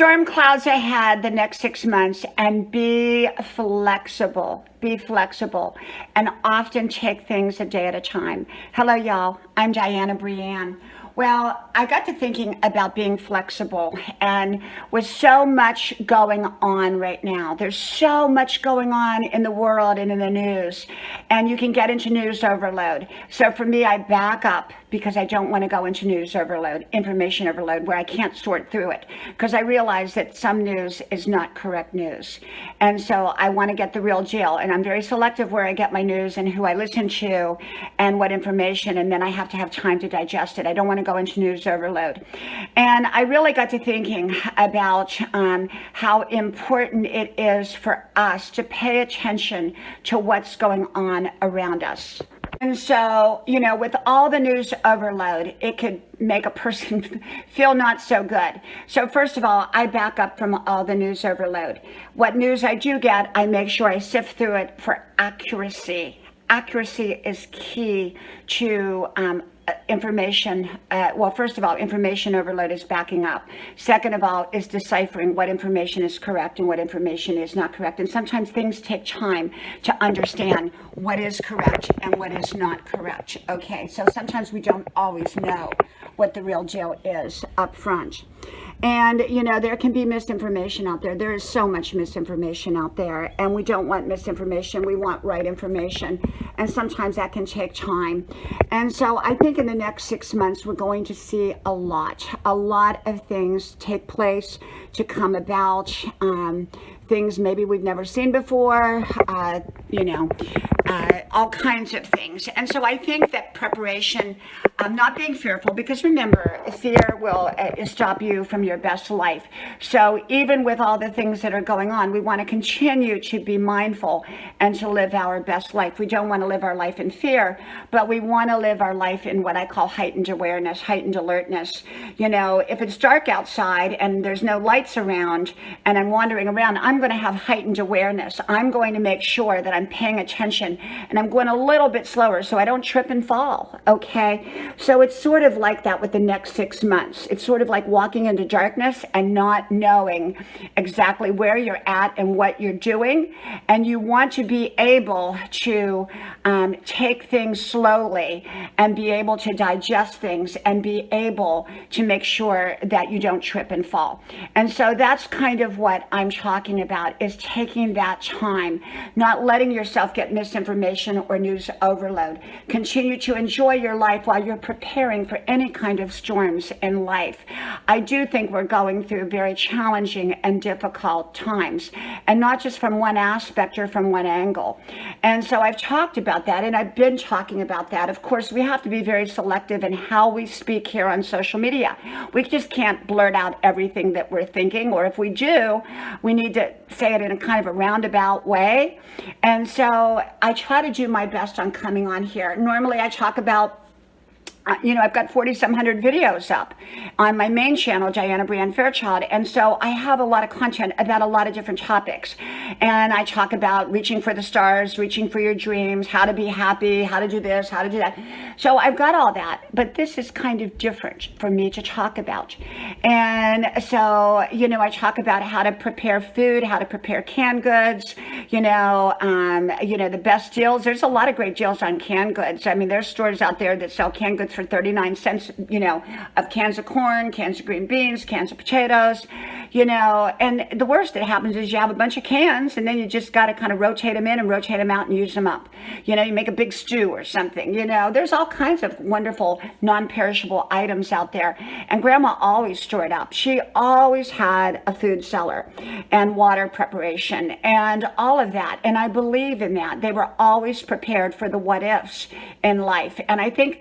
storm clouds ahead the next 6 months, and be flexible. Be flexible and often take things a day at a time. Hello, y'all. I'm Dianna Brianne. Well, I got to thinking about being flexible, and with so much going on right now, there's so much going on in the world and in the news, and you can get into news overload. So for me, I back up because I don't want to go into news overload, information overload, where I can't sort through it, because I realize that some news is not correct news. And so I want to get the real deal, and I'm very selective where I get my news and who I listen to and what information, and then I have to have time to digest it. I don't want to go into news overload. And I really got to thinking about how important it is for us to pay attention to what's going on around us. And so, with all the news overload, it could make a person feel not so good. So first of all, I back up from all the news overload. What news I do get, I make sure I sift through it for accuracy. Accuracy is key to information. Well, first of all, information overload is backing up. Second of all, is deciphering what information is correct and what information is not correct. And sometimes things take time to understand what is correct and what is not correct. Okay, so sometimes we don't always know what the real deal is up front. And, there can be misinformation out there. There is so much misinformation out there, and we don't want misinformation. We want right information. And sometimes that can take time. And so I think in the next 6 months, we're going to see a lot of things take place to come about. Things maybe we've never seen before, all kinds of things. And so I think that preparation, not being fearful, because remember, fear will stop you from your best life. So even with all the things that are going on, we want to continue to be mindful and to live our best life. We don't want to live our life in fear, but we want to live our life in what I call heightened awareness, heightened alertness. If it's dark outside and there's no lights around and I'm wandering around, I'm going to have heightened awareness. I'm going to make sure that I'm paying attention, and I'm going a little bit slower so I don't trip and fall, okay? So it's sort of like that with the next 6 months. It's sort of like walking into darkness and not knowing exactly where you're at and what you're doing, and you want to be able to take things slowly and be able to digest things and be able to make sure that you don't trip and fall. And so that's kind of what I'm talking about, is taking that time, not letting yourself get misinformation or news overload. Continue to enjoy your life while you're preparing for any kind of storms in life. I do think we're going through very challenging and difficult times, and not just from one aspect or from one angle. And so I've talked about that, and I've been talking about that. Of course, we have to be very selective in how we speak here on social media. We just can't blurt out everything that we're thinking, or if we do, we need to say it in a kind of a roundabout way. And so I try to do my best on coming on here. Normally I talk about I've got 40-some-hundred videos up on my main channel, Dianna Brianne Fairchild. And so I have a lot of content about a lot of different topics. And I talk about reaching for the stars, reaching for your dreams, how to be happy, how to do this, how to do that. So I've got all that. But this is kind of different for me to talk about. And so, I talk about how to prepare food, how to prepare canned goods, the best deals. There's a lot of great deals on canned goods. I mean, there's stores out there that sell canned goods for 39 cents, of cans of corn, cans of green beans, cans of potatoes, and the worst that happens is you have a bunch of cans, and then you just got to kind of rotate them in and rotate them out and use them up. You make a big stew or something, there's all kinds of wonderful non-perishable items out there. And Grandma always stored up. She always had a food cellar and water preparation and all of that. And I believe in that. They were always prepared for the what ifs in life. And I think,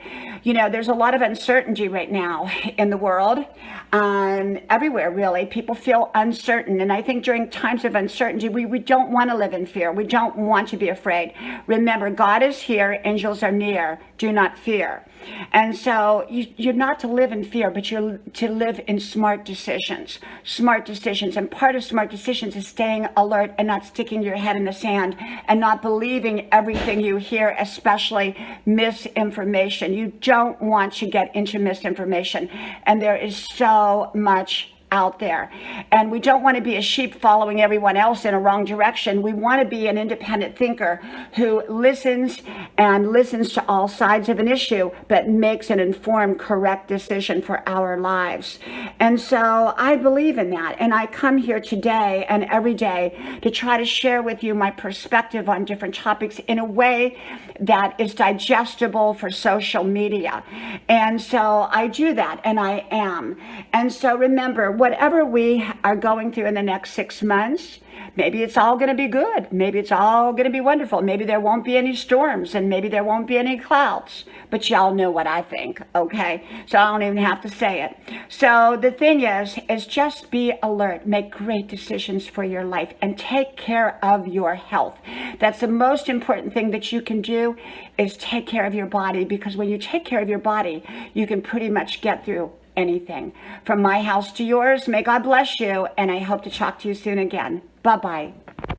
there's a lot of uncertainty right now in the world, everywhere really. People feel uncertain. And I think during times of uncertainty, we don't want to live in fear. We don't want to be afraid. Remember, God is here. Angels are near. Do not fear. And so you're not to live in fear, but you're to live in smart decisions. Smart decisions. And part of smart decisions is staying alert and not sticking your head in the sand and not believing everything you hear, especially misinformation. You don't want to get into misinformation. And there is so much out there. And we don't want to be a sheep following everyone else in a wrong direction. We want to be an independent thinker who listens to all sides of an issue, but makes an informed, correct decision for our lives. And so I believe in that. And I come here today and every day to try to share with you my perspective on different topics in a way that is digestible for social media. And so I do that, and I am. And so remember, whatever we are going through in the next 6 months, maybe it's all going to be good. Maybe it's all going to be wonderful. Maybe there won't be any storms, and maybe there won't be any clouds. But y'all know what I think, okay? So I don't even have to say it. So the thing is just be alert. Make great decisions for your life and take care of your health. That's the most important thing that you can do, is take care of your body, because when you take care of your body, you can pretty much get through anything. From my house to yours, may God bless you, and I hope to talk to you soon again. Bye-bye.